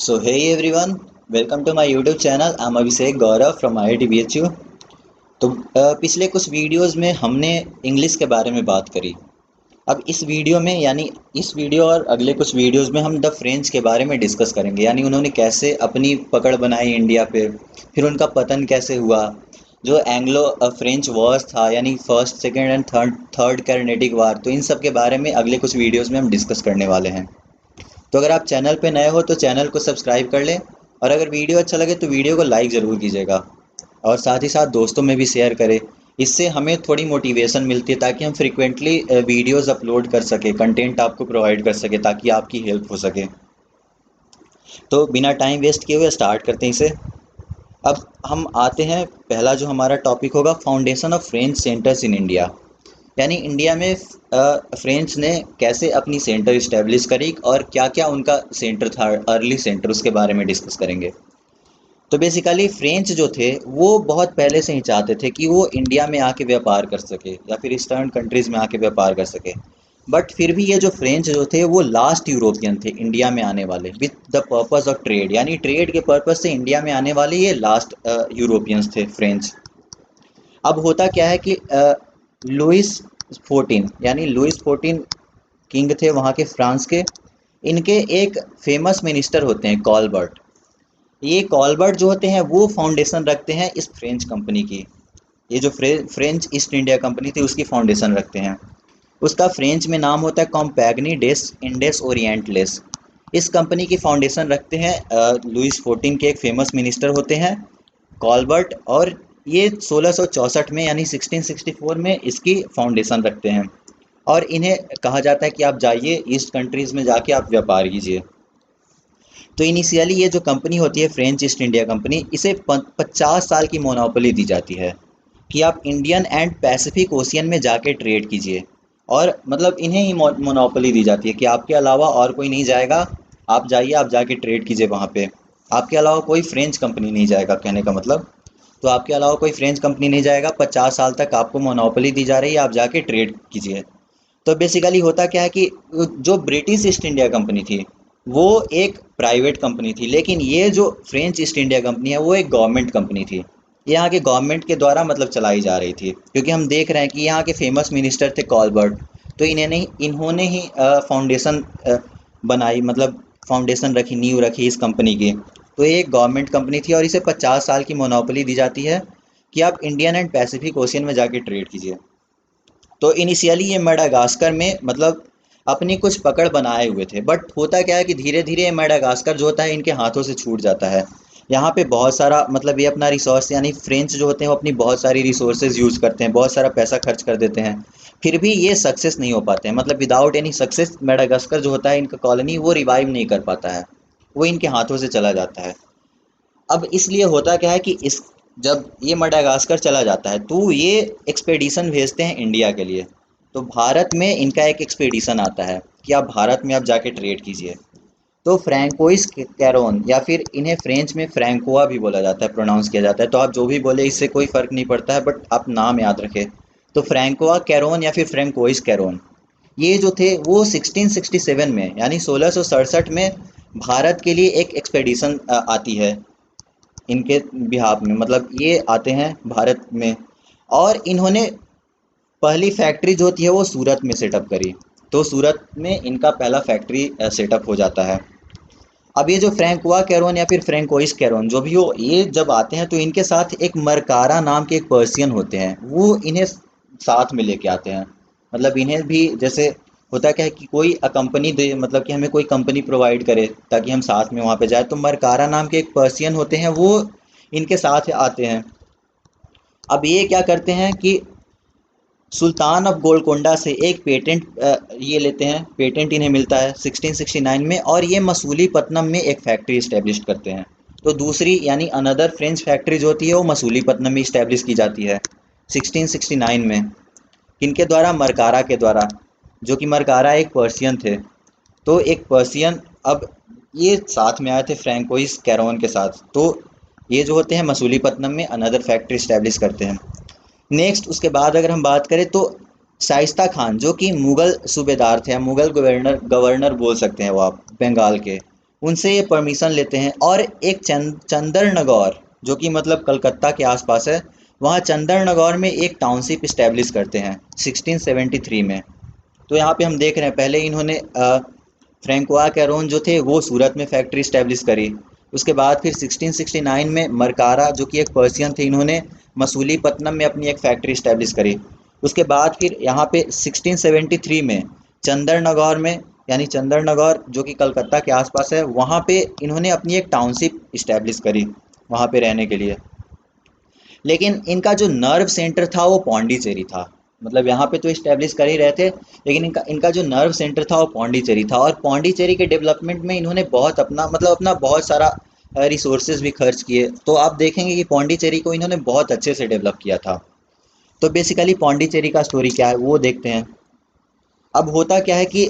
So hey everyone, welcome to my YouTube channel. I'm Abhishek Gaurav from IIT BHU. तो पिछले कुछ videos में हमने इंग्लिश के बारे में बात करी। अब इस वीडियो में यानी इस वीडियो और अगले कुछ वीडियोस में हम द फ्रेंच के बारे में डिस्कस करेंगे, यानी उन्होंने कैसे अपनी पकड़ बनाई इंडिया पे, फिर उनका पतन कैसे हुआ, जो एंग्लो फ्रेंच वॉर्स था यानी first second and third third Carnatic war, तो इन सब के बारे में अगले कुछ वीडियोस में हम डिस्कस करने वाले हैं। तो अगर आप चैनल पे नए हो तो चैनल को सब्सक्राइब कर लें, और अगर वीडियो अच्छा लगे तो वीडियो को लाइक ज़रूर कीजिएगा, और साथ ही साथ दोस्तों में भी शेयर करें। इससे हमें थोड़ी मोटिवेशन मिलती है ताकि हम फ्रिक्वेंटली वीडियोस अपलोड कर सके, कंटेंट आपको प्रोवाइड कर सके ताकि आपकी हेल्प हो सके। तो बिना टाइम वेस्ट किए हुए स्टार्ट करते हैं इसे। अब हम आते हैं, पहला जो हमारा टॉपिक होगा, foundation of French centres in India. यानी इंडिया में फ्रेंच ने कैसे अपनी सेंटर इस्टेब्लिश करी और क्या क्या उनका सेंटर था, अर्ली सेंटर, उसके बारे में डिस्कस करेंगे। तो बेसिकली फ्रेंच जो थे वो बहुत पहले से ही चाहते थे कि वो इंडिया में आके व्यापार कर सके या फिर ईस्टर्न कंट्रीज़ में आके व्यापार कर सके। बट फिर भी ये जो फ्रेंच जो थे वो लास्ट यूरोपियन थे इंडिया में आने वाले, with the purpose of trade, यानी ट्रेड के पर्पस से इंडिया में आने वाले ये लास्ट यूरोपियंस थे फ्रेंच। अब होता क्या है कि लुइस 14 यानी लुइस 14 किंग थे वहाँ के, फ्रांस के। इनके एक फेमस मिनिस्टर होते हैं कॉलबर्ट। ये कॉलबर्ट जो होते हैं वो फाउंडेशन रखते हैं इस फ्रेंच कंपनी की। ये जो फ्रेंच ईस्ट इंडिया कंपनी थी उसकी फाउंडेशन रखते हैं। उसका फ्रेंच में नाम होता है कॉम्पैगनी डेस इंडेस ओरिएंटलेस। इस कंपनी की फाउंडेशन रखते हैं लुइस 14 के एक फेमस मिनिस्टर होते हैं कॉलबर्ट, और ये 1664 में यानी 1664 में इसकी फाउंडेशन रखते हैं। और इन्हें कहा जाता है कि आप जाइए ईस्ट कंट्रीज़ में जाके आप व्यापार कीजिए। तो इनिशियली ये जो कंपनी होती है फ्रेंच ईस्ट इंडिया कंपनी, इसे 50 साल की मोनोपोली दी जाती है कि आप इंडियन एंड पैसिफिक ओशियन में जाके ट्रेड कीजिए। और मतलब इन्हें ही मोनोपोली दी जाती है कि आपके अलावा और कोई नहीं जाएगा, आप जाइए, आप जाके ट्रेड कीजिए वहाँ पे। आपके अलावा कोई फ्रेंच कंपनी नहीं जाएगा, कहने का मतलब। तो आपके अलावा कोई फ्रेंच कंपनी नहीं जाएगा, 50 साल तक आपको मोनोपोली दी जा रही है, आप जाके ट्रेड कीजिए। तो बेसिकली होता क्या है कि जो ब्रिटिश ईस्ट इंडिया कंपनी थी वो एक प्राइवेट कंपनी थी, लेकिन ये जो फ्रेंच ईस्ट इंडिया कंपनी है वो एक गवर्नमेंट कंपनी थी। ये यहाँ के गवर्नमेंट के द्वारा मतलब चलाई जा रही थी, क्योंकि हम देख रहे हैं कि यहाँ के फेमस मिनिस्टर थे कॉलबर्ट। तो इन्होंने ही फाउंडेशन बनाई, मतलब फाउंडेशन रखी, नींव रखी इस कंपनी की। तो ये एक गवर्नमेंट कंपनी थी और इसे 50 साल की मोनोपोली दी जाती है कि आप इंडियन एंड पैसिफिक ओशियन में जाके ट्रेड कीजिए। तो इनिशियली ये मेडागास्कर में मतलब अपनी कुछ पकड़ बनाए हुए थे, बट होता क्या है कि धीरे धीरे ये मेडागास्कर जो होता है इनके हाथों से छूट जाता है। यहाँ पे बहुत सारा मतलब ये अपना रिसोर्स, यानी फ्रेंच जो होते हैं वो अपनी बहुत सारी रिसोर्सेज यूज़ करते हैं, बहुत सारा पैसा खर्च कर देते हैं, फिर भी ये सक्सेस नहीं हो पाते हैं। मतलब विदाउट एनी सक्सेस मेडागास्कर जो होता है इनका कॉलोनी वो रिवाइव नहीं कर पाता है, वो इनके हाथों से चला जाता है। अब इसलिए होता क्या है कि इस जब ये मडागास्कर चला जाता है तो ये एक्सपेडिशन भेजते हैं इंडिया के लिए। तो भारत में इनका एक एक्सपेडिशन आता है कि आप भारत में आप जाके ट्रेड कीजिए। तो फ्रैंकोइस कैरोन, या फिर इन्हें फ्रेंच में फ्रैंकोआ भी बोला जाता है, प्रोनाउंस किया जाता है, तो आप जो भी बोले इससे कोई फ़र्क नहीं पड़ता है, बट आप नाम याद रखें। तो फ्रैंकोआ कैरोन या फिर फ्रैंकोइस कैरोन, ये जो थे वो 1667 में यानी 1667 में भारत के लिए एक एक्सपेडिशन आती है इनके बिहाफ में, मतलब ये आते हैं भारत में। और इन्होंने पहली फैक्ट्री जो होती है वो सूरत में सेटअप करी। तो सूरत में इनका पहला फैक्ट्री सेटअप हो जाता है। अब ये जो फ्रैंकुआ कैरोन या फिर फ्रैंकोइस कैरोन जो भी हो, ये जब आते हैं तो इनके साथ एक मरकारा नाम के एक पर्सियन होते हैं, वो इन्हें साथ में लेके आते हैं। मतलब इन्हें भी जैसे होता क्या है कि कोई कंपनी दे, मतलब कि हमें कोई कंपनी प्रोवाइड करे ताकि हम साथ में वहाँ पे जाए, तो मरकारा नाम के एक पर्सियन होते हैं, वो इनके साथ आते हैं। अब ये क्या करते हैं कि सुल्तान ऑफ गोलकोंडा से एक पेटेंट ये लेते हैं, पेटेंट इन्हें मिलता है 1669 में, और ये मसूलीपट्टनम में एक फैक्ट्री इस्टेब्लिश करते हैं। तो दूसरी यानी अनदर फ्रेंच फैक्ट्री जो होती है वो मसूलीपट्टनम में इस्टेब्लिश की जाती है 1669 में। किनके द्वारा? मरकारा के द्वारा, जो कि मरकारा एक पर्सियन थे। तो एक पर्सियन, अब ये साथ में आए थे फ्रैंकोइस कैरोन के साथ। तो ये जो होते हैं मसूलीपट्टनम में अनदर फैक्ट्री इस्टेब्लिश करते हैं। नेक्स्ट उसके बाद अगर हम बात करें तो शाइस्ता खान, जो कि मुग़ल सूबेदार थे, मुग़ल गवर्नर गवर्नर बोल सकते हैं वो आप, बंगाल के। उनसे ये परमिशन लेते हैं और एक चंदरनगौर जो कि मतलब कलकत्ता के आसपास है, वहाँ चंदरनगौर में एक टाउनशिप इस्टेब्लिश करते हैं 1673 में। तो यहाँ पे हम देख रहे हैं पहले इन्होंने फ्रैंकोआ कैरोन जो थे वो सूरत में फैक्ट्री इस्टेब्लिश करी। उसके बाद फिर 1669 में मरकारा जो कि एक पर्सियन थे, इन्होंने मसूलीपट्टनम में अपनी एक फैक्ट्री इस्टेब्लिश करी। उसके बाद फिर यहाँ पे 1673 में चंदरनगौर में, यानी चंदरनगौर जो कि कलकत्ता के आसपास है, वहाँ पे इन्होंने अपनी एक टाउनशिप इस्टेब्लिश करी वहाँ पे रहने के लिए। लेकिन इनका जो नर्व सेंटर था वो पौंडीचेरी था। मतलब यहाँ पे तो इस्टेब्लिश कर ही रहे थे, लेकिन इनका इनका जो नर्व सेंटर था वो पौंडीचेरी था। और पौंडीचेरी के डेवलपमेंट में इन्होंने बहुत अपना बहुत सारा रिसोर्सेज भी खर्च किए। तो आप देखेंगे कि पौंडीचेरी को इन्होंने बहुत अच्छे से डेवलप किया था। तो बेसिकली पौंडीचेरी का स्टोरी क्या है वो देखते हैं। अब होता क्या है कि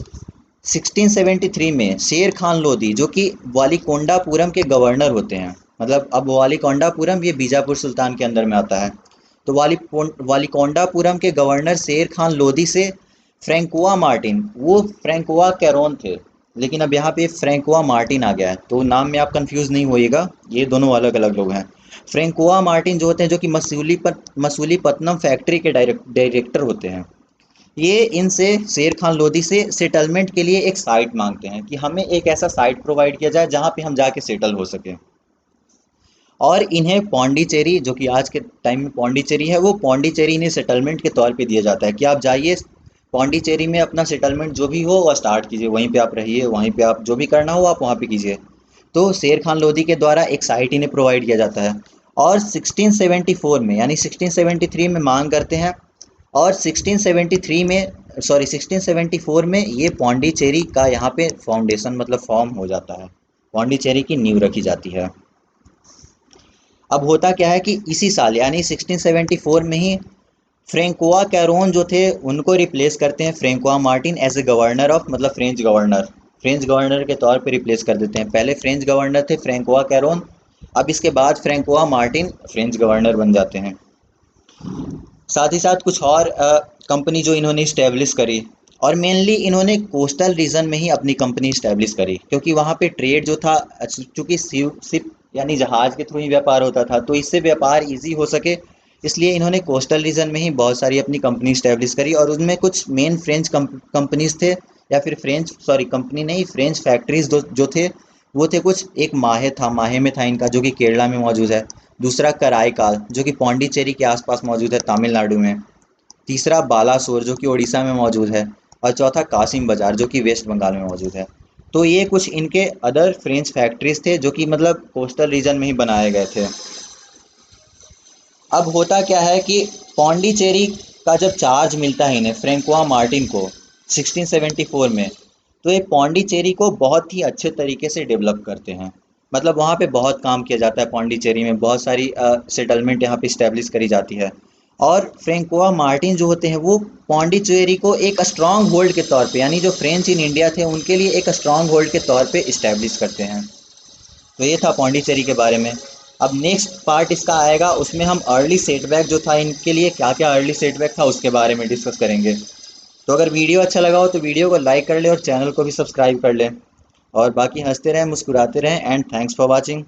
1673 में शेर खान लोधी जो कि वालीकोंडापुरम के गवर्नर होते हैं, मतलब अब वालीकोंडापुरम ये बीजापुर सुल्तान के अंदर में आता है। तो वालीकोंडापुरम के गवर्नर शेर खान लोधी से फ्रैंकोआ मार्टिन, वो फ्रैंकोआ कैरोन थे, लेकिन अब यहाँ पे फ्रैंकोआ मार्टिन आ गया है, तो नाम में आप कंफ्यूज नहीं होइएगा, ये दोनों अलग अलग लोग हैं। फ्रैंकोआ मार्टिन जो होते हैं, जो कि मसूलीपट्टनम फैक्ट्री के डायरेक्टर होते हैं, ये इनसे शेर खान लोधी से सेटलमेंट के लिए एक साइट मांगते हैं कि हमें एक ऐसा साइट प्रोवाइड किया जाए जहाँ पे हम जाके सेटल हो सकें। और इन्हें पौंडीचेरी जो कि आज के टाइम में पौंडीचेरी है, वो पौंडीचेरी इन्हें सेटलमेंट के तौर पे दिया जाता है कि आप जाइए पौंडीचेरी में अपना सेटलमेंट जो भी हो वह स्टार्ट कीजिए, वहीं पे आप रहिए, वहीं पे आप जो भी करना हो आप वहाँ पे कीजिए। तो शेर खान लोधी के द्वारा एक साइट इन्हें प्रोवाइड किया जाता है। और 1674 में, यानी 1673 में मांग करते हैं, और 1673 में, सॉरी 1674 में ये पौंडीचेरी का यहाँ पे फाउंडेशन मतलब फॉर्म हो जाता है, पौंडीचेरी की नींव रखी जाती है। अब होता क्या है कि इसी साल यानी 1674 में ही फ्रैंकोआ कैरोन जो थे उनको रिप्लेस करते हैं Francois Martin as a governor of, मतलब फ्रेंच गवर्नर के तौर पे रिप्लेस कर देते हैं। पहले फ्रेंच गवर्नर थे फ्रैंकोआ कैरोन, अब इसके बाद फ्रैंकोआ मार्टिन फ्रेंच गवर्नर बन जाते हैं। साथ ही साथ कुछ और कंपनी जो इन्होंने इस्टेब्लिश करी, और मेनली इन्होंने कोस्टल रीजन में ही अपनी कंपनी इस्टेब्लिश करी, क्योंकि वहाँ पे ट्रेड जो था, चूँकि शिप यानी जहाज़ के थ्रू ही व्यापार होता था, तो इससे व्यापार इजी हो सके, इसलिए इन्होंने कोस्टल रीजन में ही बहुत सारी अपनी कंपनी इस्टेब्लिश करी। और उनमें कुछ मेन फ्रेंच कंपनीज थे, या फिर फ्रेंच, सॉरी कंपनी नहीं, फ्रेंच फैक्ट्रीज जो थे वो थे कुछ। एक माहे में था इनका जो कि केरला में मौजूद है। दूसरा कराईकाल जो कि पौंडीचेरी के आसपास मौजूद है तमिलनाडु में। तीसरा बालासोर जो कि उड़ीसा में मौजूद है। और चौथा कासिम बाजार जो कि वेस्ट बंगाल में मौजूद है। तो ये कुछ इनके अदर फ्रेंच फैक्ट्रीज थे जो कि मतलब कोस्टल रीजन में ही बनाए गए थे। अब होता क्या है कि पौंडीचेरी का जब चार्ज मिलता है इन्हें, फ्रैंकोआ मार्टिन को 1674 में, तो ये पौंडीचेरी को बहुत ही अच्छे तरीके से डेवलप करते हैं। मतलब वहाँ पे बहुत काम किया जाता है पौंडीचेरी में, बहुत सारी सेटलमेंट यहाँ पे इस्टेब्लिश करी जाती है। और फ्रैंकोआ मार्टिन जो होते हैं वो पौंडीचेरी को एक स्ट्रांग होल्ड के तौर पे, यानी जो फ्रेंच इन इंडिया थे उनके लिए एक स्ट्रांग होल्ड के तौर पे इस्टेब्लिश करते हैं। तो ये था पौंडीचेरी के बारे में। अब नेक्स्ट पार्ट इसका आएगा, उसमें हम अर्ली सेटबैक जो था इनके लिए, क्या क्या अर्ली सेटबैक था उसके बारे में डिस्कस करेंगे। तो अगर वीडियो अच्छा लगा हो तो वीडियो को लाइक कर ले और चैनल को भी सब्सक्राइब कर ले। और बाकी हंसते रहें, मुस्कुराते रहें, एंड थैंक्स फॉर वॉचिंग।